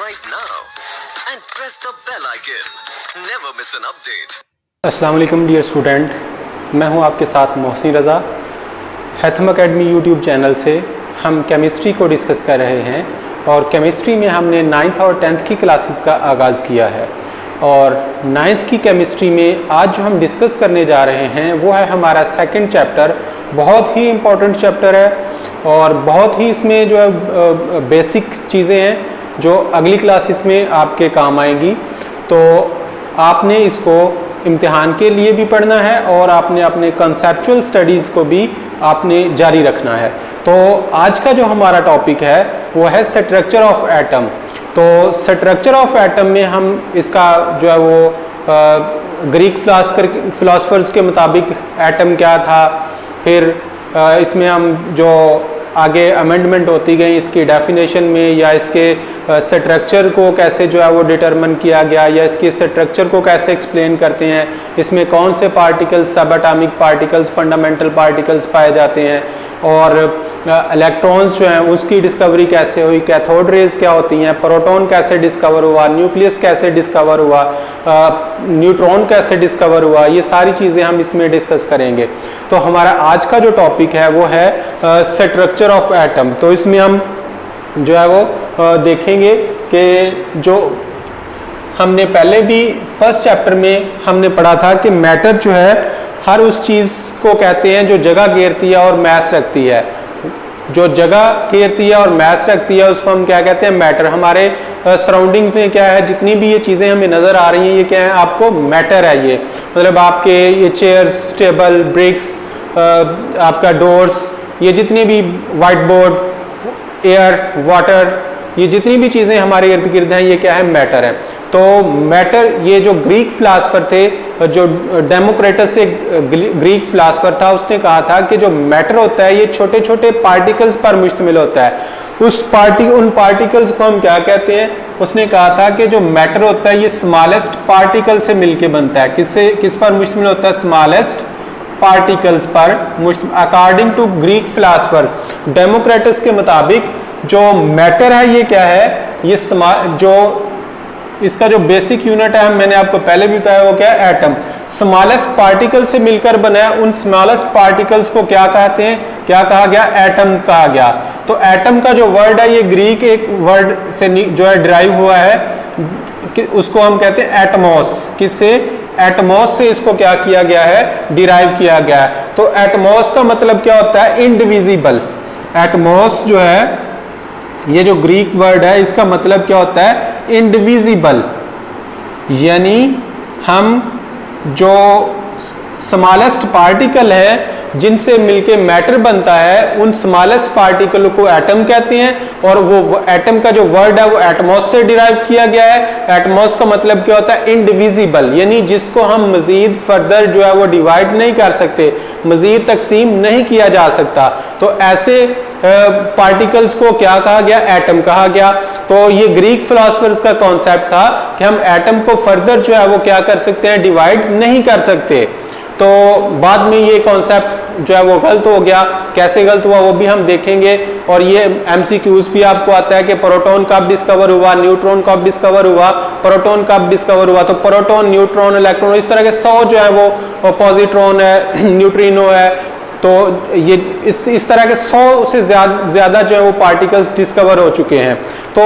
subscribe now and press the bell icon. Never miss an update. अस्सलाम वालेकुम dear student, मैं हूं आपके साथ मोहसिन रज़ा। हैथम एकेडमी यूट्यूब चैनल से हम केमिस्ट्री को डिस्कस कर रहे हैं और केमिस्ट्री में हमने 9th और 10th की क्लासेस का आगाज़ किया है। और 9th की केमिस्ट्री में आज जो हम डिस्कस करने जा रहे हैं वो है हमारा सेकंड चैप्टर। बहुत ही इम्पोर्टेंट चैप्टर है और बहुत ही इसमें जो है बेसिक चीज़ें हैं जो अगली क्लासेस में आपके काम आएंगी। तो आपने इसको इम्तिहान के लिए भी पढ़ना है और आपने अपने कंसेप्चुअल स्टडीज़ को भी आपने जारी रखना है। तो आज का जो हमारा टॉपिक है वो है स्ट्रक्चर ऑफ एटम। तो स्ट्रक्चर ऑफ एटम में हम इसका जो है वो ग्रीक फिलासफर्स के मुताबिक एटम क्या था, फिर इसमें हम जो आगे अमेंडमेंट होती गई इसकी डेफिनेशन में, या इसके स्ट्रक्चर को कैसे जो है वो डिटरमिन किया गया, या इसके स्ट्रक्चर को कैसे एक्सप्लेन करते हैं, इसमें कौन से पार्टिकल्स, सब एटॉमिक पार्टिकल्स, फंडामेंटल पार्टिकल्स पाए जाते हैं, और इलेक्ट्रॉन्स जो हैं उसकी डिस्कवरी कैसे हुई, कैथोड रेज क्या होती हैं, प्रोटॉन कैसे डिस्कवर हुआ, न्यूक्लियस कैसे डिस्कवर हुआ, न्यूट्रॉन कैसे डिस्कवर हुआ, ये सारी चीज़ें हम इसमें डिस्कस करेंगे। तो हमारा आज का जो टॉपिक है वो है स्ट्रक्चर ऑफ एटम। तो इसमें हम जो है वो देखेंगे कि जो हमने पहले भी फर्स्ट चैप्टर में हमने पढ़ा था कि मैटर जो है हर उस चीज़ को कहते हैं जो जगह घेरती है और मैस रखती है। जो जगह घेरती है और मैस रखती है उसको हम क्या कहते हैं, मैटर। हमारे सराउंडिंग्स में क्या है, जितनी भी ये चीज़ें हमें नज़र आ रही हैं ये क्या है, आपको मैटर है। ये मतलब आपके ये चेयर्स, टेबल, ब्रिक्स, आपका डोर्स, ये जितनी भी वाइट बोर्ड, एयर, वाटर, ये जितनी भी चीज़ें हमारे इर्द गिर्द हैं ये क्या है, मैटर है। तो मैटर, ये जो ग्रीक फिलासफर थे, जो डेमोक्रेटस से ग्रीक फिलासफर था, उसने कहा था कि जो मैटर होता है ये छोटे छोटे पार्टिकल्स पर मुश्तमिल होता है। उन पार्टिकल्स को हम क्या कहते हैं, उसने कहा था कि जो मैटर होता है ये स्मॉलेस्ट पार्टिकल से मिलके बनता है। किस पर मुश्तमिल होता है, स्मॉलेस्ट पार्टिकल्स पर। According to Greek philosopher Democritus के मुताबिक जो मैटर है ये क्या है, ये जो इसका जो बेसिक यूनिट है, मैंने आपको पहले भी बताया, वो क्या है, एटम। स्मॉलेस्ट पार्टिकल से मिलकर बना है, उन स्मॉलेस्ट पार्टिकल्स को क्या कहते हैं, क्या कहा गया, एटम कहा गया। तो एटम का जो वर्ड है ये ग्रीक एक वर्ड से जो है डिराइव हुआ है, कि उसको हम कहते हैं एटमॉस। किससे, एटमॉस से इसको क्या किया गया है, डिराइव किया गया है। तो एटमॉस का मतलब क्या होता है, इंडिविजिबल। एटमॉस जो है, ये जो ग्रीक वर्ड है इसका मतलब क्या होता है, इंडिविजिबल। यानी हम जो स्मॉलेस्ट पार्टिकल है जिनसे मिलके मैटर बनता है, उन स्मॉलेस्ट पार्टिकल को एटम कहते हैं। और वो एटम का जो वर्ड है वो एटमॉस से डिराइव किया गया है। एटमॉस का मतलब क्या होता है, इंडिविजिबल, यानी जिसको हम मजीद फर्दर जो है वो डिवाइड नहीं कर सकते, मजीद तकसीम नहीं किया जा सकता। तो ऐसे पार्टिकल्स को क्या कहा गया, एटम कहा गया। तो ये ग्रीक फिलासफर्स का कॉन्सेप्ट था कि हम एटम को फर्दर जो है वो क्या कर सकते हैं, डिवाइड नहीं कर सकते। तो बाद में ये कॉन्सेप्ट जो है वो गलत हो गया। कैसे गलत हुआ वो भी हम देखेंगे। और ये एमसीक्यूज भी आपको आता है कि प्रोटॉन कब डिस्कवर हुआ, न्यूट्रॉन कब डिस्कवर हुआ, प्रोटॉन कब डिस्कवर हुआ। तो प्रोटॉन, न्यूट्रॉन, इलेक्ट्रॉन, इस तरह के 100 जो है वो पॉजिट्रॉन है, न्यूट्रिनो है। तो ये इस तरह के 100 से ज़्यादा जो है वो पार्टिकल्स डिस्कवर हो चुके हैं। तो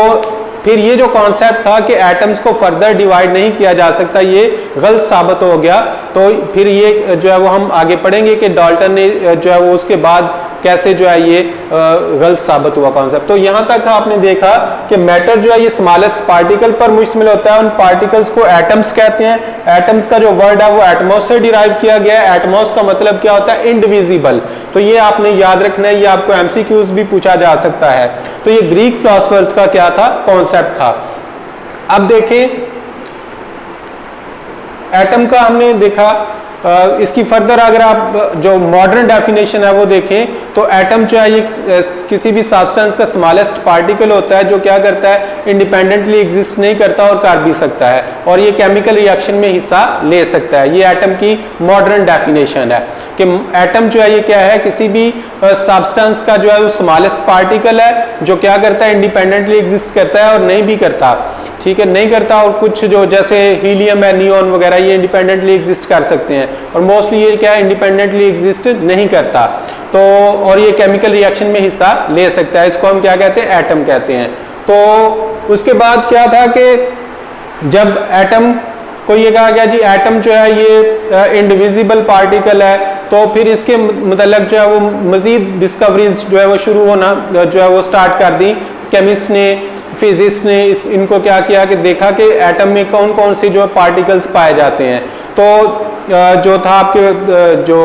फिर ये जो कॉन्सेप्ट था कि एटम्स को फर्दर डिवाइड नहीं किया जा सकता, ये गलत साबित हो गया। तो फिर ये जो है वो हम आगे पढ़ेंगे कि डाल्टन ने जो है वो उसके बाद कैसे जो है ये गलत साबित हुआ कॉन्सेप्ट। तो यहाँ तक आपने देखा कि मैटर जो है ये स्मॉलेस्ट पार्टिकल पर मुश्तमिल होता है। उन पार्टिकल्स को एटम्स कहते हैं। एटम्स का जो वर्ड है वो एटमॉस से डिराइव किया गया है। एटमॉस का मतलब क्या होता है, इंडिविजिबल। तो ये आपने याद रखना है, ये आपको एमसीक्यूज भी पूछा जा सकता है। तो ये ग्रीक फिलासफर्स का क्या था, कॉन्सेप्ट था। अब देखें, एटम का हमने देखा इसकी फर्दर अगर आप जो मॉडर्न डेफिनेशन है वो देखें तो एटम जो है ये किसी भी सब्सटेंस का स्मॉलेस्ट पार्टिकल होता है जो क्या करता है, इंडिपेंडेंटली एग्जिस्ट नहीं करता और कर भी सकता है, और ये केमिकल रिएक्शन में हिस्सा ले सकता है। ये एटम की मॉडर्न डेफिनेशन है कि एटम जो है ये क्या है, किसी भी सब्सटेंस का जो है वो स्मॉलेस्ट पार्टिकल है जो क्या करता है, इंडिपेंडेंटली एग्जिस्ट करता है और नहीं भी करता, ठीक है, नहीं करता। और कुछ जो जैसे हीलियम है, नियॉन वगैरह, ये इंडिपेंडेंटली एग्जिस्ट कर सकते हैं, और मोस्टली ये क्या है, इंडिपेंडेंटली एग्जिस्ट नहीं करता। तो और ये केमिकल रिएक्शन में हिस्सा ले सकता है, इसको हम क्या कहते हैं, एटम कहते हैं। तो उसके बाद क्या था कि जब एटम को ये कहा गया जी एटम जो है ये इंडिविजिबल पार्टिकल है, तो फिर इसके मतलब जो है वो मजीद डिस्कवरीज जो है वो शुरू होना जो है वो स्टार्ट कर दी। केमिस्ट ने, फिजिस्ट ने इनको क्या किया कि देखा कि एटम में कौन कौन से जो पार्टिकल्स पाए जाते हैं। तो जो था आपके जो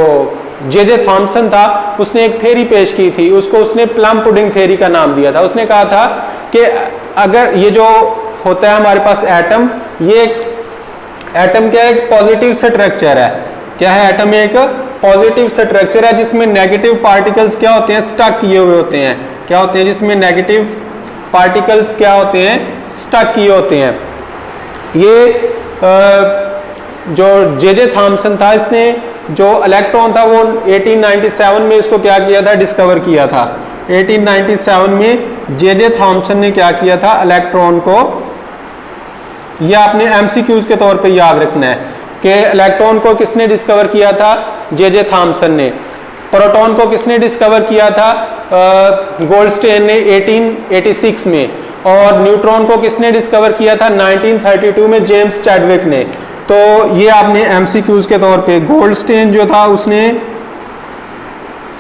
जे थॉमसन था, उसने एक थ्योरी पेश की थी, उसको उसने प्लम पुडिंग थ्योरी का नाम दिया था। उसने कहा था कि अगर ये जो होता है हमारे पास एटम, ये एटम क्या है, एक पॉजिटिव स्ट्रक्चर है। क्या है एटम? एक पॉजिटिव स्ट्रक्चर है जिसमें नेगेटिव पार्टिकल्स क्या होते हैं, स्टक किए हुए होते हैं। क्या होते हैं? जिसमें नेगेटिव पार्टिकल्स क्या होते हैं, स्टक किए होते हैं। ये जो जे थॉमसन था, इसने जो इलेक्ट्रॉन था वो 1897 में इसको क्या किया था, डिस्कवर किया था। 1897 में जे थॉमसन ने क्या किया था, इलेक्ट्रॉन को, ये आपने एमसीक्यूज के तौर पे याद रखना है कि इलेक्ट्रॉन को किसने डिस्कवर किया था, जे थॉमसन ने। प्रोटॉन को किसने डिस्कवर किया था, गोल्डस्टेन ने 1886 में। और न्यूट्रॉन को किसने डिस्कवर किया था, 1932 में जेम्स चैडविक ने। तो ये आपने एमसीक्यूज के तौर पे, गोल्डस्टेन जो था उसने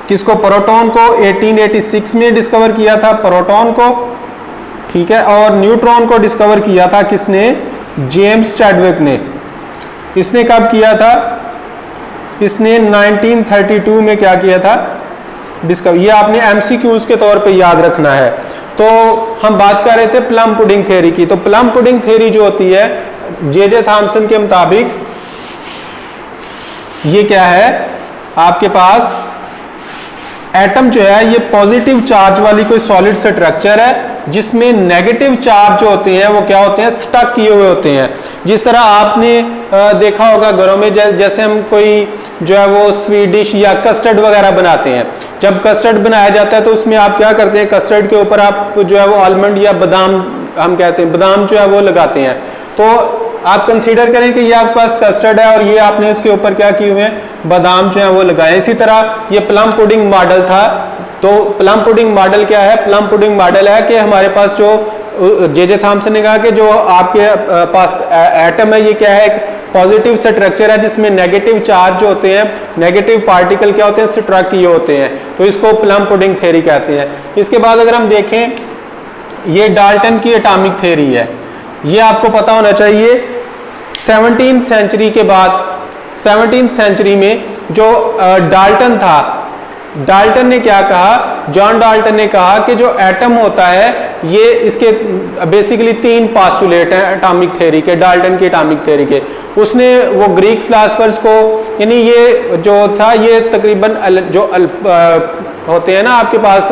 किसको, प्रोटॉन को 1886 में डिस्कवर किया था, प्रोटॉन को, ठीक है। और न्यूट्रॉन को डिस्कवर किया था किसने, जेम्स चैडविक ने। इसने कब किया था, इसने 1932 में क्या किया था, डिस्कवर। ये आपने एमसीक्यूज के तौर पे याद रखना है। तो हम बात कर रहे थे प्लम पुडिंग थ्योरी की। तो प्लम पुडिंग थ्योरी जो होती है जे थॉमसन के मुताबिक, ये क्या है, आपके पास एटम जो है ये पॉजिटिव चार्ज वाली कोई सॉलिड स्ट्रक्चर है जिसमें नेगेटिव चार्ज जो होते हैं वो क्या होते हैं, स्टक किए हुए होते हैं। जिस तरह आपने देखा होगा घरों में, जैसे हम कोई जो है वो स्वीट डिश या कस्टर्ड वगैरह बनाते हैं। जब कस्टर्ड बनाया जाता है तो उसमें आप क्या करते हैं, कस्टर्ड के ऊपर आप जो है वो आलमंड या बादाम, हम कहते हैं बादाम जो है वो लगाते हैं। तो आप कंसीडर करें कि ये आपके पास कस्टर्ड है और ये आपने इसके ऊपर क्या किए हुए हैं, बादाम जो है वो लगाए। इसी तरह ये प्लम पुडिंग मॉडल था। तो प्लम पुडिंग मॉडल क्या है, प्लम पुडिंग मॉडल है कि हमारे पास जो जे थॉमसन ने कहा कि जो आपके पास एटम है ये क्या है, एक पॉजिटिव स्ट्रक्चर है जिसमें नेगेटिव चार्ज जो होते हैं, नेगेटिव पार्टिकल क्या होते हैं, स्ट्रक किए होते हैं। तो इसको प्लम पुडिंग थ्योरी कहते हैं। इसके बाद अगर हम देखें, ये डाल्टन की एटॉमिक थ्योरी है। ये आपको पता होना चाहिए 17th सेंचुरी के बाद, 17th सेंचुरी में जो डाल्टन था, डाल्टन ने क्या कहा, जॉन डाल्टन ने कहा कि जो एटम होता है ये इसके बेसिकली 3 पास्टुलेट हैं एटॉमिक थ्योरी के, डाल्टन की एटॉमिक थ्योरी के। उसने वो ग्रीक फिलासफर्स को, यानी ये जो था ये तकरीबन जो होते हैं ना आपके पास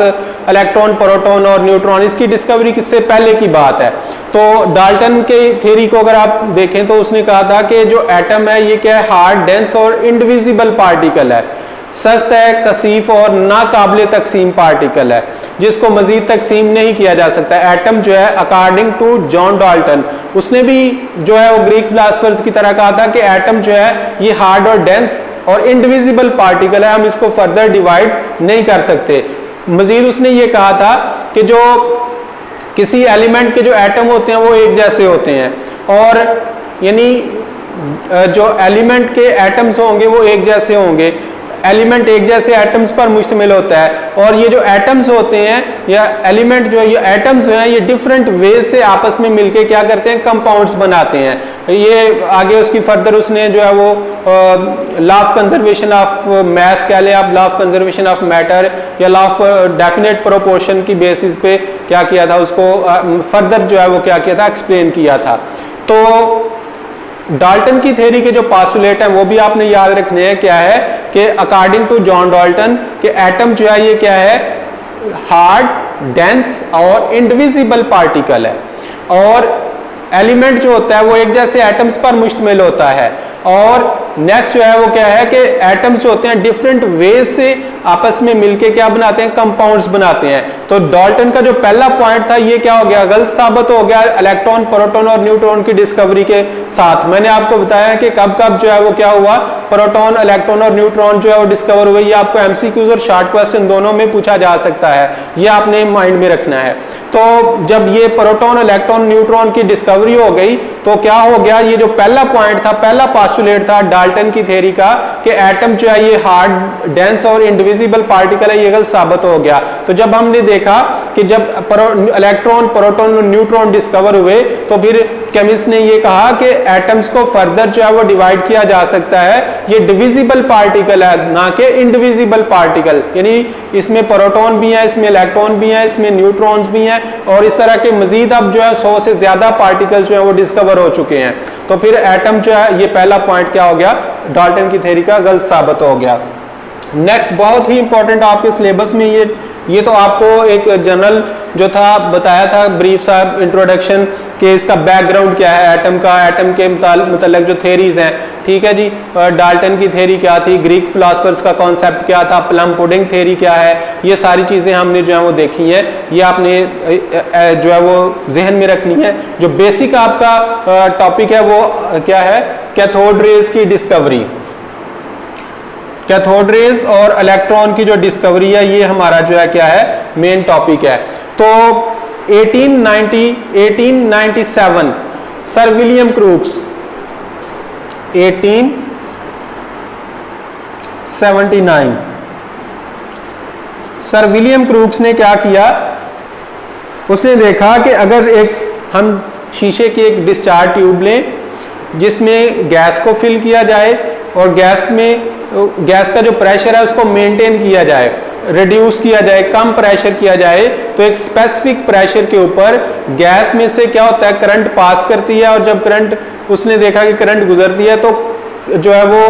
इलेक्ट्रॉन, प्रोटॉन और न्यूट्रॉन, इसकी डिस्कवरी किससे पहले की बात है। तो डाल्टन के थ्योरी को अगर आप देखें तो उसने कहा था कि जो एटम है ये क्या है, हार्ड, डेंस और इंडिविजिबल पार्टिकल है, सख्त है, कसीफ और नाकाबिले तकसीम पार्टिकल है जिसको मजीद तकसीम नहीं किया जा सकता। एटम जो है अकॉर्डिंग टू जॉन डाल्टन, उसने भी जो है वो ग्रीक फिलासफर्स की तरह कहा था कि एटम जो है ये हार्ड और डेंस और इंडिविजिबल पार्टिकल है, हम इसको फर्दर डिवाइड नहीं कर सकते। मजीद उसने ये कहा था कि जो किसी एलिमेंट के जो एटम होते हैं वो एक जैसे होते हैं, और यानी जो एलिमेंट के एटम्स होंगे वो एक जैसे होंगे। एलिमेंट एक जैसे एटम्स पर मुश्तमिल होता है, और ये जो एटम्स होते हैं या एलिमेंट जो ये एटम्स जो हैं ये डिफरेंट वेज से आपस में मिलके क्या करते हैं, कंपाउंड्स बनाते हैं। ये आगे उसकी फर्दर उसने जो है वो law of conservation of mass कह लें आप, law of conservation of matter या लॉ ऑफ डेफिनेट प्रोपोर्शन की बेसिस पे क्या किया था, उसको फर्दर जो है वो क्या किया था, एक्सप्लेन किया था। तो डाल्टन की थ्योरी के जो पास्टुलेट हैं वो भी आपने याद रखने हैं। क्या है कि अकॉर्डिंग टू जॉन डाल्टन के एटम जो है ये क्या है, हार्ड, डेंस और इंडिविजिबल पार्टिकल है, और एलिमेंट जो होता है वो एक जैसे एटम्स पर मुश्तमिल होता है। और नेक्स्ट जो है वो क्या है कि एटम्स जो होते हैं डिफरेंट वेज से आपस में मिलके क्या बनाते हैं, कंपाउंड्स बनाते हैं। तो डाल्टन का जो पहला पॉइंट था ये क्या हो गया, गलत साबित हो गया इलेक्ट्रॉन, प्रोटॉन और न्यूट्रॉन की डिस्कवरी के साथ। मैंने आपको बताया कि कब कब जो है वो क्या हुआ, प्रोटॉन, इलेक्ट्रॉन और न्यूट्रॉन जो है वो डिस्कवर हुए। ये आपको एमसीक्यूज और शॉर्ट क्वेश्चन दोनों में पूछा जा सकता है, ये आपने माइंड में रखना है। तो जब ये प्रोटॉन, इलेक्ट्रॉन, न्यूट्रॉन की डिस्कवरी हो गई तो क्या हो गया, ये जो पहला पॉइंट था, पहला पास्टुलेट था डाल्टन की थ्योरी का कि एटम जो है ये हार्ड, डेंस और इंडिविजिबल पार्टिकल है, ये गलत साबित हो गया। तो जब हमने देखा कि जब इलेक्ट्रॉन, प्रोटॉन और न्यूट्रॉन डिस्कवर हुए तो फिर केमिस्ट ने ये कहा कि एटम्स को फर्दर जो है वो डिवाइड किया जा सकता है, ये डिविजिबल पार्टिकल है ना कि इंडिविजिबल पार्टिकल, यानी इसमें प्रोटॉन भी है, इसमें इलेक्ट्रॉन भी है, इसमें न्यूट्रॉन्स भी हैं, और इस तरह के मजीद अब जो है 100 से ज्यादा पार्टिकल जो है वो डिस्कवर हो चुके हैं। तो फिर एटम जो है ये पहला पॉइंट क्या हो गया, डाल्टन की थ्योरी का गलत साबित हो गया। नेक्स्ट बहुत ही इंपॉर्टेंट आपके सिलेबस में ये तो आपको एक जनरल जो था बताया था, ब्रीफ सा इंट्रोडक्शन कि इसका बैकग्राउंड क्या है एटम का, एटम के मतलब जो थेरीज हैं, ठीक है जी। डाल्टन की थ्योरी क्या थी, ग्रीक फिलोसफर्स का कॉन्सेप्ट क्या था, प्लम पुडिंग थ्योरी क्या है, ये सारी चीज़ें हमने जो है वो देखी है। ये आपने जो है वो जहन में रखनी है। जो बेसिक आपका टॉपिक है वो क्या है, कैथोड रेज की डिस्कवरी, कैथोड रेज और इलेक्ट्रॉन की जो डिस्कवरी है ये हमारा जो है क्या है, मेन टॉपिक है। तो 1897 sir William crooks, 1879 sir William crooks ने क्या किया, उसने देखा कि अगर एक हम शीशे की एक डिस्चार्ज ट्यूब लें जिसमें गैस को फिल किया जाए और गैस का जो प्रेशर है उसको मेंटेन किया जाए, रिड्यूस किया जाए, कम प्रेशर किया जाए, तो एक स्पेसिफिक प्रेशर के ऊपर गैस में से क्या होता है, करंट पास करती है, और जब करंट, उसने देखा कि करंट गुजरती है तो जो है वो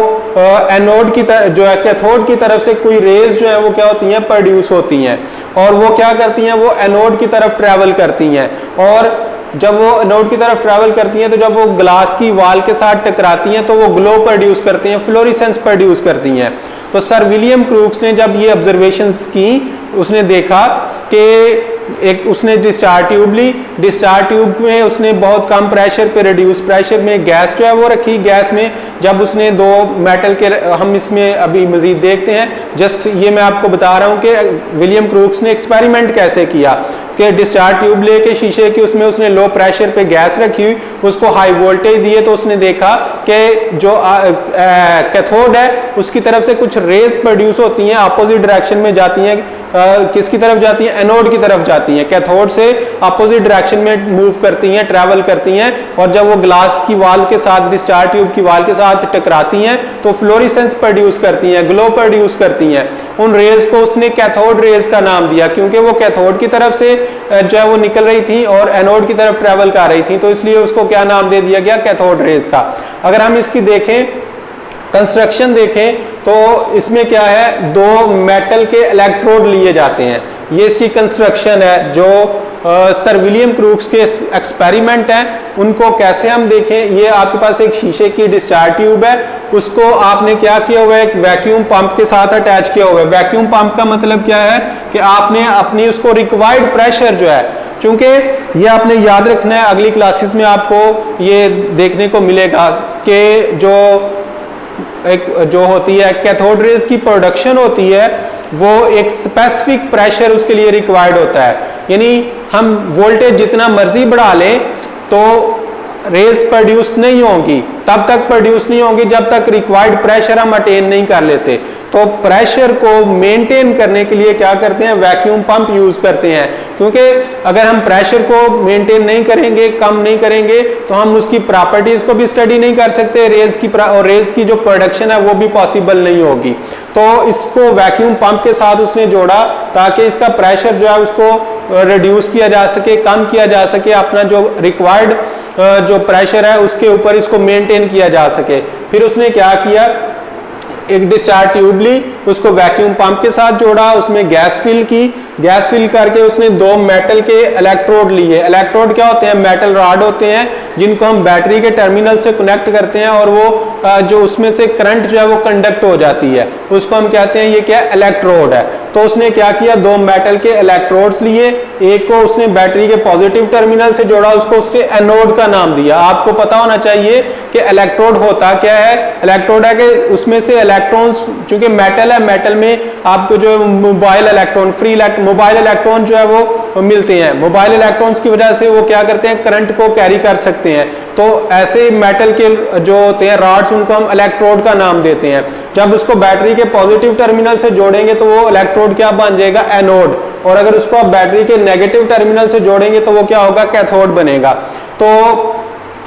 एनोड की तरफ, जो है कैथोड की तरफ से कोई रेज जो है वो क्या होती हैं, प्रोड्यूस होती हैं, और वो क्या करती हैं, वो एनोड की तरफ ट्रैवल करती हैं, और जब वो एनोड की तरफ ट्रैवल करती हैं तो जब वो ग्लास की वाल के साथ टकराती हैं तो वो ग्लो प्रोड्यूस करती हैं, फ्लोरेसेंस प्रोड्यूस करती हैं। तो सर विलियम क्रूक्स ने जब ये ऑब्जर्वेशंस की, उसने देखा कि एक उसने डिस्चार्ज ट्यूब ली, डिस्चार्ज ट्यूब में उसने बहुत कम प्रेशर पे रिड्यूस प्रेशर में गैस जो है वो रखी। गैस में जब उसने दो मेटल के, हम इसमें अभी मजीद देखते हैं, जस्ट ये मैं आपको बता रहा हूँ कि विलियम क्रूक्स ने एक्सपेरिमेंट कैसे किया कि डिस्चार्ज ट्यूब लेके शीशे की, उसमें उसने लो प्रेशर पे गैस रखी, उसको हाई वोल्टेज दिए, तो उसने देखा कि जो कैथोड है उसकी तरफ से कुछ रेज प्रोड्यूस होती हैं, अपोजिट डायरेक्शन में जाती हैं, किसकी तरफ जाती हैं, एनोड की तरफ जाती हैं, कैथोड से अपोजिट डायरेक्शन में मूव करती हैं, ट्रैवल करती हैं, और जब वो ग्लास की वाल के साथ, डिस्चार्ज ट्यूब की वाल के साथ टकराती हैं तो फ्लोरेसेंस प्रोड्यूस करती हैं, ग्लो प्रोड्यूस करती हैं। उन रेज को उसने कैथोड रेज का नाम दिया, क्योंकि वो कैथोड की तरफ से जो है वो निकल रही थी और एनोड की तरफ ट्रैवल कर रही थी, तो इसलिए उसको क्या नाम दे दिया गया, कैथोड रेज का। अगर हम इसकी देखें, कंस्ट्रक्शन देखें, तो इसमें क्या है, दो मेटल के इलेक्ट्रोड लिए जाते हैं, ये इसकी कंस्ट्रक्शन है। जो सर विलियम क्रूक्स के एक्सपेरिमेंट हैं उनको कैसे हम देखें, ये आपके पास एक शीशे की डिस्चार्ज ट्यूब है, उसको आपने क्या किया हुआ है, एक वैक्यूम पंप के साथ अटैच किया हुआ है। वैक्यूम पंप का मतलब क्या है कि आपने अपनी उसको रिक्वायर्ड प्रेशर जो है, चूंकि ये आपने याद रखना है, अगली क्लासेस में आपको ये देखने को मिलेगा कि जो होती है कैथोड रेज की प्रोडक्शन होती है वो एक स्पेसिफिक प्रेशर उसके लिए रिक्वायर्ड होता है, यानी हम वोल्टेज जितना मर्जी बढ़ा लें तो रेज प्रोड्यूस नहीं होंगी, तब तक प्रोड्यूस नहीं होंगी जब तक रिक्वायर्ड प्रेशर हम अटेन नहीं कर लेते। तो प्रेशर को मेंटेन करने के लिए क्या करते हैं, वैक्यूम पंप यूज करते हैं, क्योंकि अगर हम प्रेशर को मेंटेन नहीं करेंगे, कम नहीं करेंगे, तो हम उसकी प्रॉपर्टीज को भी स्टडी नहीं कर सकते, रेज की जो प्रोडक्शन है वो भी पॉसिबल नहीं होगी। तो इसको वैक्यूम पंप के साथ उसने जोड़ा ताकि इसका प्रेशर जो है उसको रिड्यूस किया जा सके, कम किया जा सके, अपना जो रिक्वायर्ड जो प्रेशर है उसके ऊपर इसको मेंटेन किया जा सके। फिर उसने क्या किया, एक डिस्चार्ज ट्यूब ली, उसको वैक्यूम पंप के साथ जोड़ा, उसमें गैस फिल की, गैस फिल करके उसने 2 मेटल के इलेक्ट्रोड लिए। इलेक्ट्रोड क्या होते हैं, मेटल रॉड होते हैं जिनको हम बैटरी के टर्मिनल से कनेक्ट करते हैं और वो जो उसमें से करंट जो है वो कंडक्ट हो जाती है, उसको हम कहते हैं ये क्या इलेक्ट्रोड है। तो उसने क्या किया, 2 मेटल के इलेक्ट्रोड्स लिए, एक को उसने बैटरी के पॉजिटिव टर्मिनल से जोड़ा, उसको उसने एनोड का नाम दिया। आपको पता होना चाहिए कि इलेक्ट्रोड होता क्या है। इलेक्ट्रोड है कि उसमें से इलेक्ट्रॉन्स, चूंकि मेटल है, मेटल में आपको जो मोबाइल इलेक्ट्रॉन, मोबाइल इलेक्ट्रॉन जो है वो मिलते हैं। मोबाइल इलेक्ट्रॉन्स की वजह से वो क्या करते हैं, करंट को कैरी कर सकते हैं। तो ऐसे मेटल के जो होते हैं रॉड्स, उनको हम इलेक्ट्रोड का नाम देते हैं। जब उसको बैटरी के पॉजिटिव टर्मिनल से जोड़ेंगे तो वो इलेक्ट्रोड क्या बन जाएगा, एनोड। और अगर उसको आप बैटरी के नेगेटिव टर्मिनल से जोड़ेंगे तो वो क्या होगा, कैथोड बनेगा। तो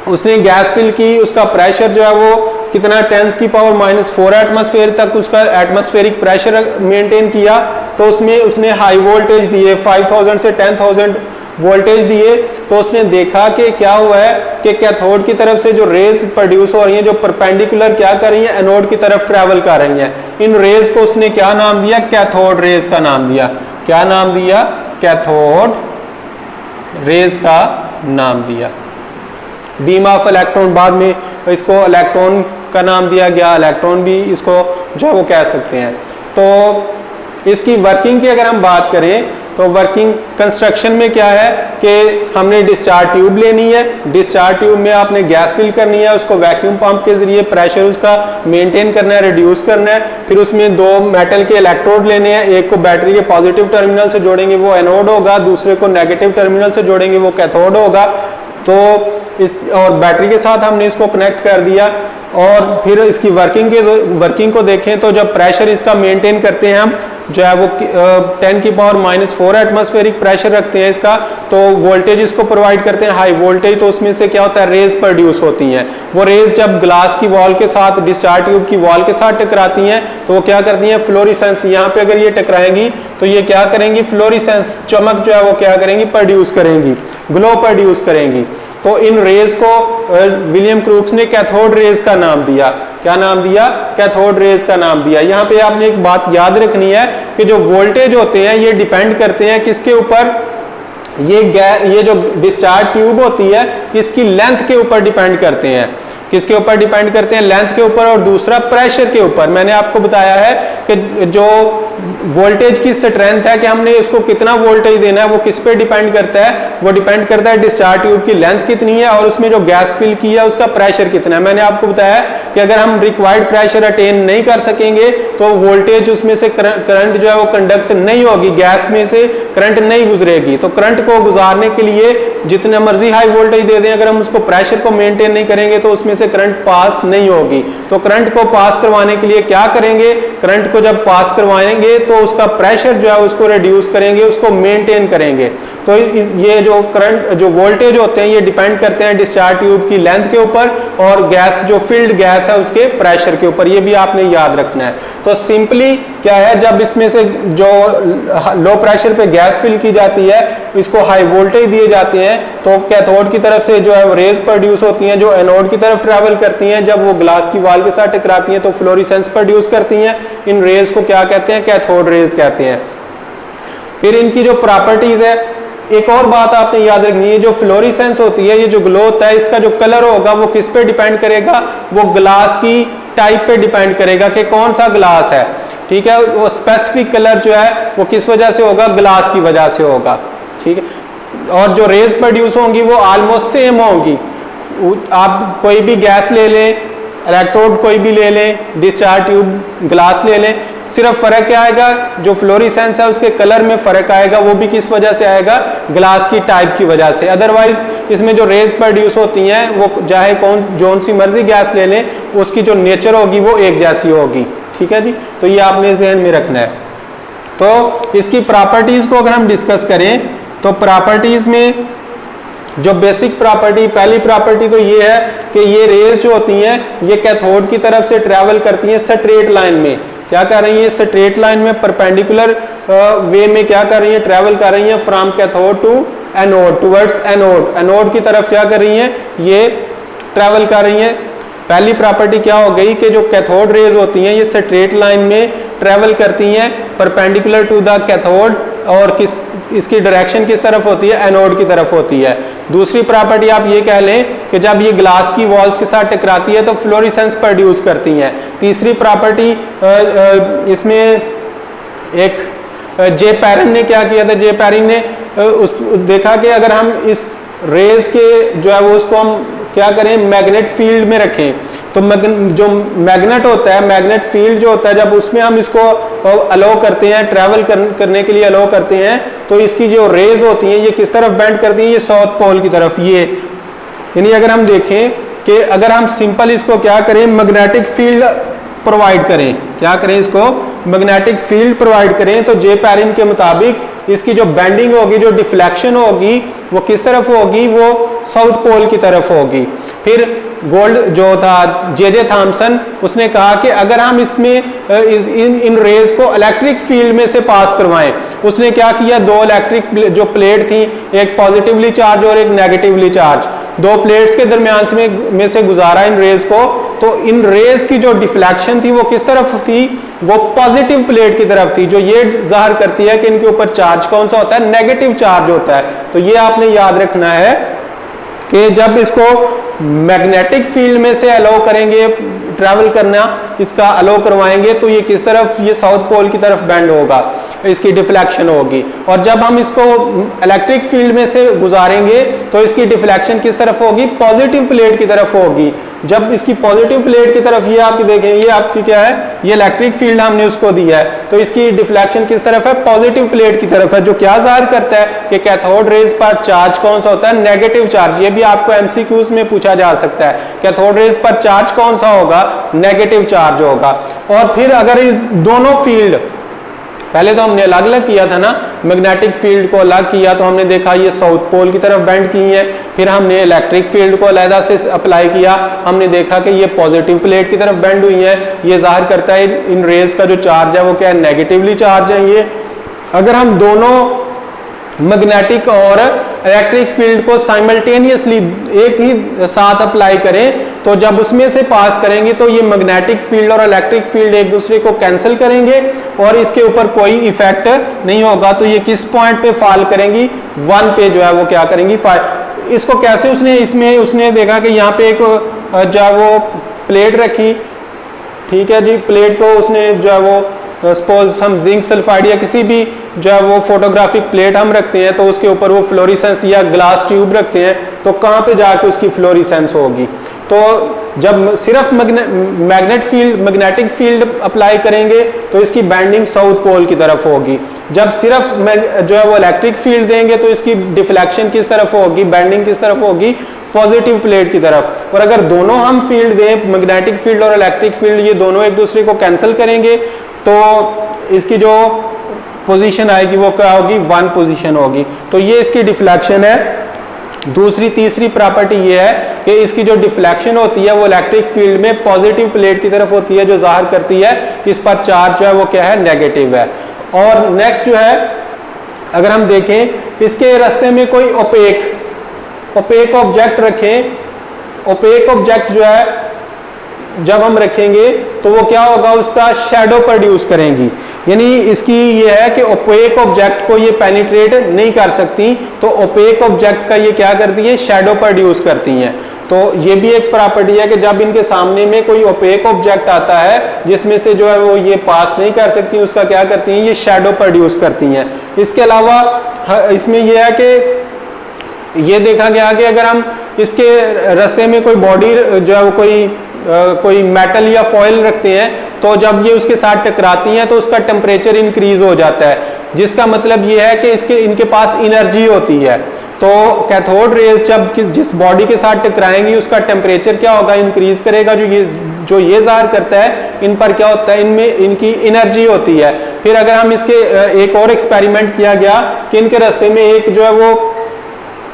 उसने गैस फिल की, उसका प्रेशर जो है वो कितना 10⁻⁴ एटमॉस्फेयर तक उसका एटमॉस्फेरिक प्रेशर मेंटेन किया। तो उसमें उसने हाई वोल्टेज दिए, 5000 से 10000 वोल्टेज दिए। तो उसने देखा कि क्या हुआ है कि कैथोड की तरफ से जो रेज प्रोड्यूस हो रही हैं, जो परपेंडिकुलर क्या कर रही हैं, एनोड की तरफ ट्रेवल कर रही हैं, इन रेज को उसने क्या नाम दिया, कैथोड रेज का नाम दिया। क्या नाम दिया, कैथोड रेज का नाम दिया। बीम ऑफ इलेक्ट्रॉन, बाद में इसको इलेक्ट्रॉन का नाम दिया गया, इलेक्ट्रॉन भी इसको जो है वो कह सकते हैं। तो इसकी वर्किंग की अगर हम बात करें तो वर्किंग कंस्ट्रक्शन में क्या है कि हमने डिस्चार्ज ट्यूब लेनी है, डिस्चार्ज ट्यूब में आपने गैस फिल करनी है, उसको वैक्यूम पंप के जरिए प्रेशर उसका मेंटेन करना है, रिड्यूस करना है। फिर उसमें 2 मेटल के इलेक्ट्रोड लेने हैं, एक को बैटरी के पॉजिटिव टर्मिनल से जोड़ेंगे वो एनोड होगा, दूसरे को नेगेटिव टर्मिनल से जोड़ेंगे वो कैथोड होगा। तो इस और बैटरी के साथ हमने इसको कनेक्ट कर दिया। और फिर इसकी वर्किंग को देखें तो जब प्रेशर इसका मेंटेन करते हैं हम, जो है वो 10⁻⁴ एटमॉस्फेरिक प्रेशर रखते हैं इसका, तो वोल्टेज इसको प्रोवाइड करते हैं हाई वोल्टेज। तो उसमें से क्या होता है, रेज प्रोड्यूस होती हैं। वो रेज जब ग्लास की वॉल के साथ, डिस्चार्ज ट्यूब की वॉल के साथ टकराती हैं तो वो क्या करती हैं, फ्लोरिसेंस। यहाँ पे अगर ये टकराएंगी तो ये क्या करेंगी, फ्लोरिसेंस, चमक जो है वो क्या करेंगी, प्रोड्यूस करेंगी, ग्लो प्रोड्यूस करेंगी। तो इन रेज को विलियम क्रूक्स ने कैथोड रेज का नाम दिया। क्या नाम दिया, कैथोड रेज का नाम दिया। यहाँ पे आपने एक बात याद रखनी है कि जो वोल्टेज होते हैं ये डिपेंड करते हैं किसके ऊपर, ये जो डिस्चार्ज ट्यूब होती है इसकी लेंथ के ऊपर डिपेंड करते हैं। किसके ऊपर डिपेंड करते हैं, लेंथ के ऊपर, और दूसरा प्रेशर के ऊपर। मैंने आपको बताया है कि जो वोल्टेज की स्ट्रेंथ है कि हमने उसको कितना वोल्टेज देना है वो किस पे डिपेंड करता है, वो डिपेंड करता है डिस्चार्ज ट्यूब की लेंथ कितनी है और उसमें जो गैस फिल की है उसका प्रेशर कितना है। मैंने आपको बताया कि अगर हम रिक्वायर्ड प्रेशर अटेन नहीं कर सकेंगे तो वोल्टेज उसमें से करंट जो है वो कंडक्ट नहीं होगी, गैस में से करंट नहीं गुजरेगी। तो करंट को गुजारने के लिए जितने मर्जी हाई वोल्टेज दे दें, अगर हम उसको प्रेशर को मेंटेन नहीं करेंगे तो उसमें से करंट पास नहीं होगी। तो करंट को पास करवाने के लिए क्या करेंगे, करंट को जब पास करवाएंगे तो उसका प्रेशर जो है उसको रिड्यूस करेंगे, उसको मेंटेन करेंगे। तो ये जो करंट, जो वोल्टेज होते हैं ये डिपेंड करते हैं डिस्चार्ज ट्यूब की लेंथ के ऊपर और गैस, जो फिल्ड गैस है उसके प्रेशर के ऊपर। ये भी आपने याद रखना है। तो सिंपली क्या है, जब इसमें से जो लो प्रेशर पे गैस फिल की जाती है, इसको हाई वोल्टेज दिए जाते हैं, तो कैथोड की तरफ से जो है रेज प्रोड्यूस होती हैं जो एनोड की तरफ ट्रैवल करती हैं। जब वो ग्लास की वॉल के साथ टकराती हैं तो फ्लोरेसेंस प्रोड्यूस करती हैं। इन रेज को क्या कहते हैं, कैथोड रेज कहते हैं। फिर इनकी जो प्रॉपर्टीज है, एक और बात आपने याद रखनी है, जो फ्लोरेसेंस होती है, ये जो ग्लो होता है, इसका जो कलर होगा वो किस पे डिपेंड करेगा, वो ग्लास की टाइप पे डिपेंड करेगा कि कौन सा ग्लास है। ठीक है, वो स्पेसिफिक कलर जो है वो किस वजह से होगा, ग्लास की वजह से होगा। ठीक है, और जो रेज प्रोड्यूस होंगी वो ऑलमोस्ट सेम होंगी। आप कोई भी गैस ले लें, इलेक्ट्रोड कोई भी ले लें, डिस्चार्ज ट्यूब ग्लास ले लें, सिर्फ फर्क क्या आएगा, जो फ्लोरेसेंस है उसके कलर में फर्क आएगा, वो भी किस वजह से आएगा, ग्लास की टाइप की वजह से। अदरवाइज इसमें जो रेज प्रोड्यूस होती हैं वो चाहे जोन सी मर्जी गैस ले लें, उसकी जो नेचर होगी वो एक जैसी होगी। ठीक है जी, तो ये आपने ध्यान में रखना है। तो इसकी प्रॉपर्टीज को अगर हम डिस्कस करें तो प्रॉपर्टीज में जो बेसिक प्रॉपर्टी, पहली प्रॉपर्टी तो ये है कि ये रेज जो होती हैं ये कैथोड की तरफ से ट्रैवल करती हैं स्ट्रेट लाइन में। क्या कर रही है, स्ट्रेट लाइन में परपेंडिकुलर वे में क्या कर रही है, ट्रैवल कर रही है from cathode to anode, towards anode, anode की तरफ क्या कर रही हैं, ये ट्रैवल कर रही हैं। पहली प्रॉपर्टी क्या हो गई कि जो कैथोड रेज होती हैं ये स्ट्रेट लाइन में ट्रैवल करती हैं परपेंडिकुलर टू द कैथोड, और इसकी डायरेक्शन किस तरफ होती है, एनोड की तरफ होती है। दूसरी प्रॉपर्टी आप ये कह लें कि जब ये ग्लास की वॉल्स के साथ टकराती है तो फ्लोरेसेंस प्रोड्यूस करती हैं। तीसरी प्रॉपर्टी इसमें एक जे पैरन ने क्या किया था, जे पैरन ने देखा कि अगर हम इस रेज के जो है वो उसको हम क्या करें, मैग्नेट फील्ड में रखें, तो जो मैग्नेट होता है, मैग्नेट फील्ड जो होता है, जब उसमें हम इसको अलो करते हैं, ट्रैवल करने के लिए अलो करते हैं, तो इसकी जो रेज होती हैं ये किस तरफ बेंड करती हैं, ये साउथ पोल की तरफ। ये यानी अगर हम देखें कि अगर हम सिंपल इसको क्या करें, मैग्नेटिक फील्ड प्रोवाइड करें, क्या करें, इसको मैग्नेटिक फील्ड प्रोवाइड करें, तो जे पैरिन के मुताबिक इसकी जो बेंडिंग होगी, जो डिफ्लेक्शन होगी, वो किस तरफ होगी, वो साउथ पोल की तरफ होगी। फिर गोल्ड जो था जे थॉमसन, उसने कहा कि अगर हम इसमें इन रेज को इलेक्ट्रिक फील्ड में से पास करवाएं, उसने क्या किया, दो इलेक्ट्रिक जो प्लेट थी, एक पॉजिटिवली चार्ज और एक नेगेटिवली चार्ज, दो प्लेट्स के दरमियान में से गुजारा इन रेज को, तो इन रेज की जो डिफ्लेक्शन थी वो किस तरफ थी, वो पॉजिटिव प्लेट की तरफ थी, जो ये जाहिर करती है कि इनके ऊपर चार्ज कौन सा होता है, नेगेटिव चार्ज होता है। तो ये आपने याद रखना है कि जब इसको मैग्नेटिक फील्ड में से अलाउ करेंगे, ट्रैवल करना इसका अलाउ करवाएंगे, तो ये किस तरफ, ये साउथ पोल की तरफ बेंड होगा, इसकी डिफ्लेक्शन होगी। और जब हम इसको इलेक्ट्रिक फील्ड में से गुजारेंगे तो इसकी डिफ्लेक्शन किस तरफ होगी, पॉजिटिव प्लेट की तरफ होगी। जब इसकी पॉजिटिव प्लेट की तरफ, ये आपकी देखें, ये आपकी क्या है, ये इलेक्ट्रिक फील्ड हमने उसको दिया है, तो इसकी डिफ्लेक्शन किस तरफ है, पॉजिटिव प्लेट की तरफ है, जो क्या जाहिर करता है कि कैथोड रेज पर चार्ज कौन सा होता है, नेगेटिव चार्ज। ये भी आपको एमसीक्यूज में पूछा जा सकता है, कैथोड रेज पर चार्ज कौन सा होगा, नेगेटिव चार्ज होगा। और फिर अगर इस दोनों फील्ड, पहले तो हमने अलग अलग किया था ना, मैग्नेटिक फील्ड को अलग किया, तो हमने देखा ये साउथ पोल की तरफ बेंड की है, फिर हमने इलेक्ट्रिक फील्ड को अलहदा से अप्लाई किया, हमने देखा कि ये पॉजिटिव प्लेट की तरफ बेंड हुई है, ये जाहिर करता है इन रेज का जो चार्ज है वो क्या है, नेगेटिवली चार्ज है। ये अगर हम दोनों मैग्नेटिक और इलेक्ट्रिक फील्ड को साइमल्टेनियसली एक ही साथ अप्लाई करें, तो जब उसमें से पास करेंगे तो ये मैग्नेटिक फील्ड और इलेक्ट्रिक फील्ड एक दूसरे को कैंसिल करेंगे और इसके ऊपर कोई इफेक्ट नहीं होगा। तो ये किस पॉइंट पे फॉल करेंगी, 1 पे जो है वो क्या करेंगी, इसको कैसे उसने देखा कि यहाँ पे एक जो है वो प्लेट रखी, ठीक है जी, प्लेट को उसने जो है वो सपोज हम जिंक सल्फाइड या किसी भी जो है वो फोटोग्राफिक प्लेट हम रखते हैं, तो उसके ऊपर वो फ्लोरेसेंस या ग्लास ट्यूब रखते हैं, तो कहाँ पे जाके उसकी फ्लोरेसेंस होगी। तो जब सिर्फ मैग्नेटिक फील्ड अप्लाई करेंगे तो इसकी बैंडिंग साउथ पोल की तरफ होगी। जब सिर्फ जो है वो इलेक्ट्रिक फील्ड देंगे तो इसकी डिफ्लेक्शन किस तरफ होगी, बैंडिंग किस तरफ होगी, पॉजिटिव प्लेट की तरफ। और अगर दोनों हम फील्ड दें, मैग्नेटिक फील्ड और इलेक्ट्रिक फील्ड, ये दोनों एक दूसरे को कैंसिल करेंगे, तो इसकी जो पोजीशन आएगी वो क्या होगी, 1 पोजीशन होगी। तो ये इसकी डिफ्लेक्शन है। तीसरी प्रॉपर्टी ये है कि इसकी जो डिफ्लेक्शन होती है वो इलेक्ट्रिक फील्ड में पॉजिटिव प्लेट की तरफ होती है, जो जाहिर करती है इस पर चार्ज जो है वो क्या है, नेगेटिव है। और नेक्स्ट जो है, अगर हम देखें इसके रास्ते में कोई ओपेक ऑब्जेक्ट रखें, ओपेक ऑब्जेक्ट जो है जब हम रखेंगे तो वो क्या होगा, उसका शैडो प्रोड्यूस करेंगी। यानी इसकी ये है कि ओपेक ऑब्जेक्ट को ये पेनिट्रेट नहीं कर सकती, तो ओपेक ऑब्जेक्ट का ये क्या करती है, शैडो प्रोड्यूस करती हैं। तो ये भी एक प्रॉपर्टी है कि जब इनके सामने में कोई ओपेक ऑब्जेक्ट आता है जिसमें से जो है वो ये पास नहीं कर सकती, उसका क्या करती हैं, ये शैडो प्रोड्यूस करती हैं। इसके अलावा इसमें यह है कि ये देखा गया कि अगर हम इसके रास्ते में कोई बॉडी जो है वो कोई मेटल या फॉइल रखते हैं, तो जब ये उसके साथ टकराती हैं तो उसका टेम्परेचर इंक्रीज हो जाता है, जिसका मतलब ये है कि इनके पास एनर्जी होती है। तो कैथोड रेज जब जिस बॉडी के साथ टकराएंगी उसका टेम्परेचर क्या होगा, इंक्रीज करेगा, जो ये जाहिर करता है इन पर क्या होता है, इनमें इनकी एनर्जी होती है। फिर अगर हम इसके एक और एक्सपेरिमेंट किया गया कि इनके रास्ते में एक जो है वो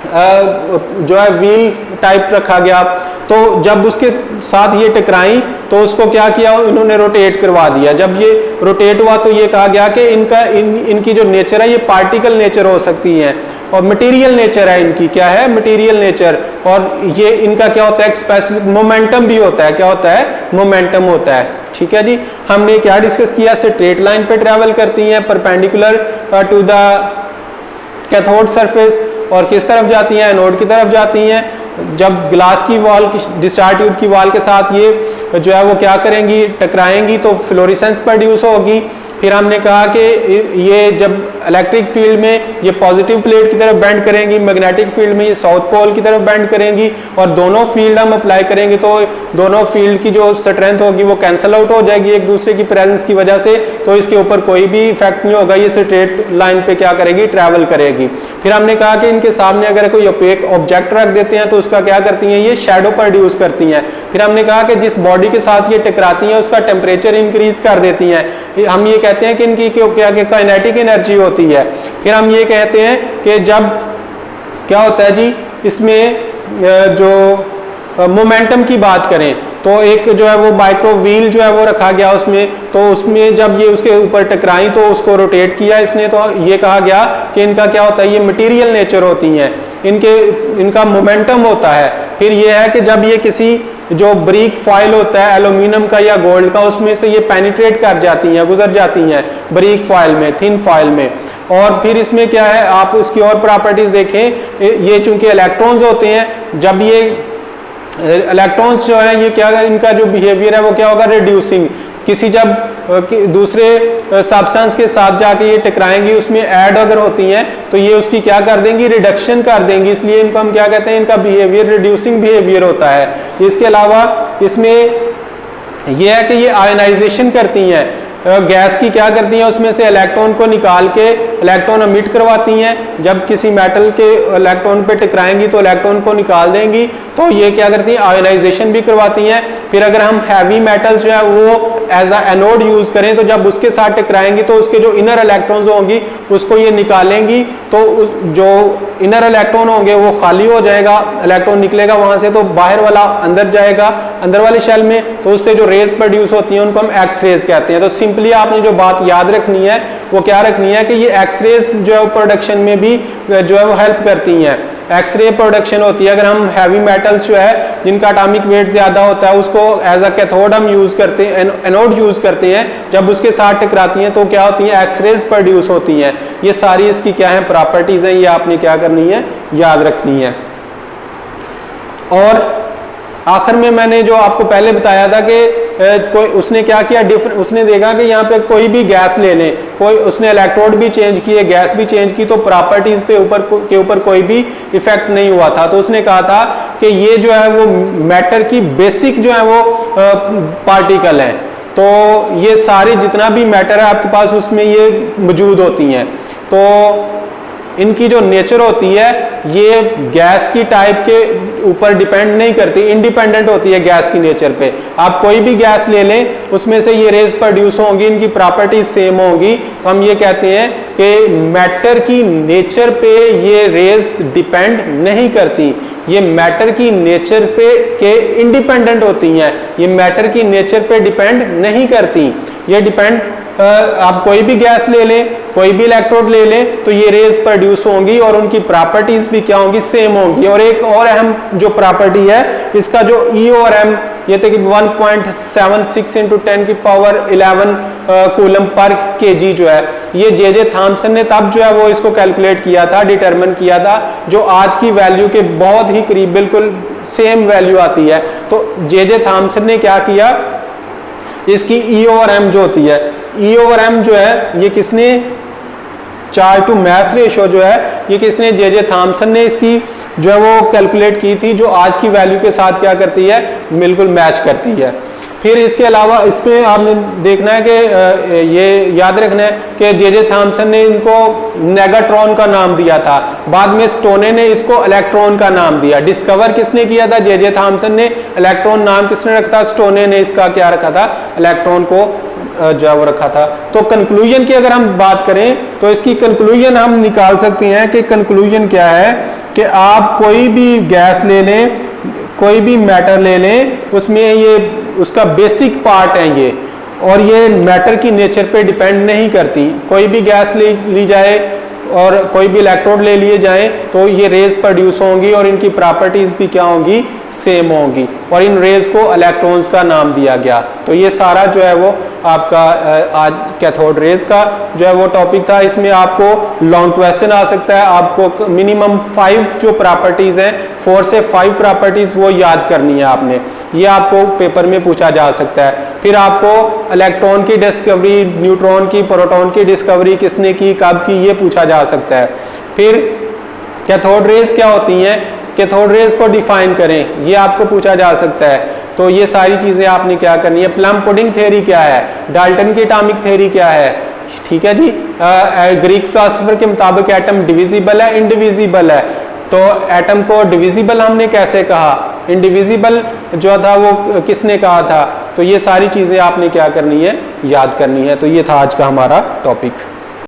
जो है व्हील टाइप रखा गया, तो जब उसके साथ ये टकराई तो उसको क्या किया, इन्होंने रोटेट करवा दिया। जब ये रोटेट हुआ तो ये कहा गया कि इनकी जो नेचर है ये पार्टिकल नेचर हो सकती है और मटेरियल नेचर है इनकी, क्या है, मटेरियल नेचर। और ये इनका क्या होता है, स्पेसिफिक मोमेंटम भी होता है, क्या होता है, मोमेंटम होता है। ठीक है जी, हमने क्या डिस्कस किया, स्ट्रेट लाइन पे ट्रेवल करती हैं perpendicular to the cathode surface, और किस तरफ जाती हैं, एनोड की तरफ जाती हैं। जब ग्लास की वॉल, डिस्चार्ज ट्यूब की वॉल के साथ ये जो है वो क्या करेंगी, टकराएंगी तो फ्लोरेसेंस प्रोड्यूस होगी। फिर हमने कहा कि ये जब इलेक्ट्रिक फील्ड में ये पॉजिटिव प्लेट की तरफ बेंड करेंगी, मैग्नेटिक फील्ड में ये साउथ पोल की तरफ बेंड करेंगी, और दोनों फील्ड हम अप्लाई करेंगे तो दोनों फील्ड की जो स्ट्रेंथ होगी वो कैंसिल आउट हो जाएगी एक दूसरे की प्रेजेंस की वजह से, तो इसके ऊपर कोई भी इफेक्ट नहीं होगा, ये स्ट्रेट लाइन पे क्या करेगी, ट्रैवल करेगी। फिर हमने कहा कि इनके सामने अगर कोई ओपेक ऑब्जेक्ट रख देते हैं तो उसका क्या करती हैं, ये शैडो प्रोड्यूस करती हैं। फिर हमने कहा कि जिस बॉडी के साथ ये टकराती हैं उसका टेम्परेचर इंक्रीज कर देती हैं। हम ये कहते हैं कि इनकी क्या काइनेटिक एनर्जी होती है। फिर हम ये कहते हैं कि जब क्या होता है जी, इसमें जो मोमेंटम की बात करें तो एक जो है वो माइक्रो व्हील जो है वो रखा गया उसमें, तो उसमें जब ये उसके ऊपर टकराई तो उसको रोटेट किया इसने, तो ये कहा गया कि इनका क्या होता है, ये मटेरियल नेचर होती हैं, इनका मोमेंटम होता है। फिर ये है कि जब ये किसी जो ब्रिक फॉइल होता है एल्यूमिनियम का या गोल्ड का, उसमें से ये पेनिट्रेट कर जाती हैं, गुजर जाती हैं ब्रिक फॉइल में, थिन फॉइल में। और फिर इसमें क्या है, आप उसकी और प्रॉपर्टीज देखें, ये चूंकि इलेक्ट्रॉन्स होते हैं, जब ये इलेक्ट्रॉन्स जो है ये क्या, इनका जो बिहेवियर है वो क्या होगा, रिड्यूसिंग। किसी जब दूसरे सब्सटेंस के साथ जाके ये टकराएंगी, उसमें ऐड अगर होती हैं तो ये उसकी क्या कर देंगी, रिडक्शन कर देंगी, इसलिए इनको हम क्या कहते हैं, इनका बिहेवियर रिड्यूसिंग बिहेवियर होता है। इसके अलावा इसमें यह है कि ये आयनाइजेशन करती हैं, गैस की क्या करती हैं, उसमें से इलेक्ट्रॉन को निकाल के इलेक्ट्रॉन एमिट करवाती हैं। जब किसी मेटल के इलेक्ट्रॉन पे टकराएंगी तो इलेक्ट्रॉन को निकाल देंगी, तो ये क्या करती हैं, आयोनाइजेशन भी करवाती हैं। फिर अगर हम हैवी मेटल्स जो है वो एज अ एनोड यूज करें तो जब उसके साथ टकराएंगी तो उसके जो इनर इलेक्ट्रॉन्स होंगी उसको ये निकालेंगी, तो जो इनर इलेक्ट्रॉन होंगे वो खाली हो जाएगा, इलेक्ट्रॉन निकलेगा वहां से, तो बाहर वाला अंदर जाएगा, अंदर वाले शेल में, तो उससे जो रेज प्रोड्यूस होती हैं उनको हम एक्स रेज कहते हैं। तो सिंपली आपने जो बात याद रखनी है वो क्या रखनी है कि ये एक्सरेज जो है प्रोडक्शन में भी जो है वो हेल्प करती हैं। एक्सरे प्रोडक्शन होती है, अगर हम हैवी मेटल्स जो है जिनका एटॉमिक वेट ज्यादा होता है उसको एज अ कैथोड हम यूज करते हैं, एनोड यूज करते हैं, जब उसके साथ टकराती हैं तो क्या होती हैं, एक्सरेज प्रोड्यूस होती हैं। ये सारी इसकी क्या है, प्रॉपर्टीज हैं, ये आपने क्या करनी है, याद रखनी है। और आखिर में मैंने जो आपको पहले बताया था कि कोई उसने क्या किया, उसने देखा कि यहाँ पे कोई भी गैस ले लें, कोई उसने इलेक्ट्रोड भी चेंज किए, गैस भी चेंज की, तो प्रॉपर्टीज पे ऊपर कोई भी इफेक्ट नहीं हुआ था। तो उसने कहा था कि ये जो है वो मैटर की बेसिक जो है वो पार्टिकल है, तो ये सारे जितना भी मैटर है आपके पास उसमें ये मौजूद होती हैं। तो इनकी जो नेचर होती है ये गैस की टाइप के ऊपर डिपेंड नहीं करती, इंडिपेंडेंट होती है गैस की नेचर पे। आप कोई भी गैस ले लें उसमें से ये रेज प्रोड्यूस होंगी, इनकी प्रॉपर्टीज सेम होंगी, तो हम ये कहते हैं कि मैटर की नेचर पे ये रेज डिपेंड नहीं करती, ये मैटर की नेचर पे के इंडिपेंडेंट होती हैं, ये मैटर की नेचर पे डिपेंड नहीं करती। ये डिपेंड आप कोई भी गैस ले लें, कोई भी इलेक्ट्रोड ले लें, तो ये रेज प्रोड्यूस होंगी और उनकी प्रॉपर्टीज भी क्या होंगी, सेम होंगी। और एक और अहम जो प्रॉपर्टी है इसका जो ई और एम, ये थे कि 1.76 × 10⁻11 कूलम पर केजी जो है, ये जे थॉमसन ने तब जो है वो इसको कैलकुलेट किया था, डिटरमिन किया था, जो आज की वैल्यू के बहुत ही करीब बिल्कुल सेम वैल्यू आती है। तो जे थॉमसन ने क्या किया, इसकी ई ओवर एम जो होती है, ई ओवर एम जो है ये किसने, चार्ज टू मास रेशो जो है ये किसने, जे थॉमसन ने इसकी जो है वो कैलकुलेट की थी, जो आज की वैल्यू के साथ क्या करती है, बिल्कुल मैच करती है। फिर इसके अलावा इसमें आपने देखना है कि ये याद रखना है कि जे थॉमसन ने इनको नेगाट्रॉन का नाम दिया था, बाद में स्टोने ने इसको इलेक्ट्रॉन का नाम दिया। डिस्कवर किसने किया था, जे थॉमसन ने, इलेक्ट्रॉन नाम किसने रखा था, स्टोने ने इसका क्या रखा था, इलेक्ट्रॉन को जो है वो रखा था। तो कंक्लूजन की अगर हम बात करें तो इसकी कंक्लूजन हम निकाल सकते हैं कि कंक्लूजन क्या है कि आप कोई भी गैस ले लें, कोई भी मैटर ले लें, उसमें ये उसका बेसिक पार्ट है ये, और ये मैटर की नेचर पे डिपेंड नहीं करती। कोई भी गैस ली जाए और कोई भी इलेक्ट्रोड ले लिए जाएं तो ये रेज प्रोड्यूस होंगी और इनकी प्रॉपर्टीज भी क्या होंगी, सेम होंगी, और इन रेज को इलेक्ट्रॉन्स का नाम दिया गया। तो ये सारा जो है वो आपका आज कैथोड रेज का जो है वो टॉपिक था। इसमें आपको लॉन्ग क्वेश्चन आ सकता है, आपको मिनिमम 5 जो प्रॉपर्टीज हैं, 4 से 5 प्रॉपर्टीज वो याद करनी है आपने, ये आपको पेपर में पूछा जा सकता है। फिर आपको इलेक्ट्रॉन की डिस्कवरी, न्यूट्रॉन की, प्रोटॉन की डिस्कवरी किसने की, कब की, ये पूछा जा सकता है। फिर कैथोड रेज क्या होती हैं, कैथोड रेज को डिफाइन करें, ये आपको पूछा जा सकता है। तो ये सारी चीजें आपने क्या करनी है। प्लम पुडिंग थ्योरी क्या है, डाल्टन की एटॉमिक थ्योरी क्या है, ठीक है जी। ग्रीक फिलोसोफर के मुताबिक एटम डिविजिबल है, इनडिविजिबल है। तो एटम को डिविजिबल हमने कैसे कहा, इनडिविजिबल जो था वो किसने कहा था। तो ये सारी चीजें आपने क्या करनी है, याद करनी है। तो ये था आज का हमारा टॉपिक।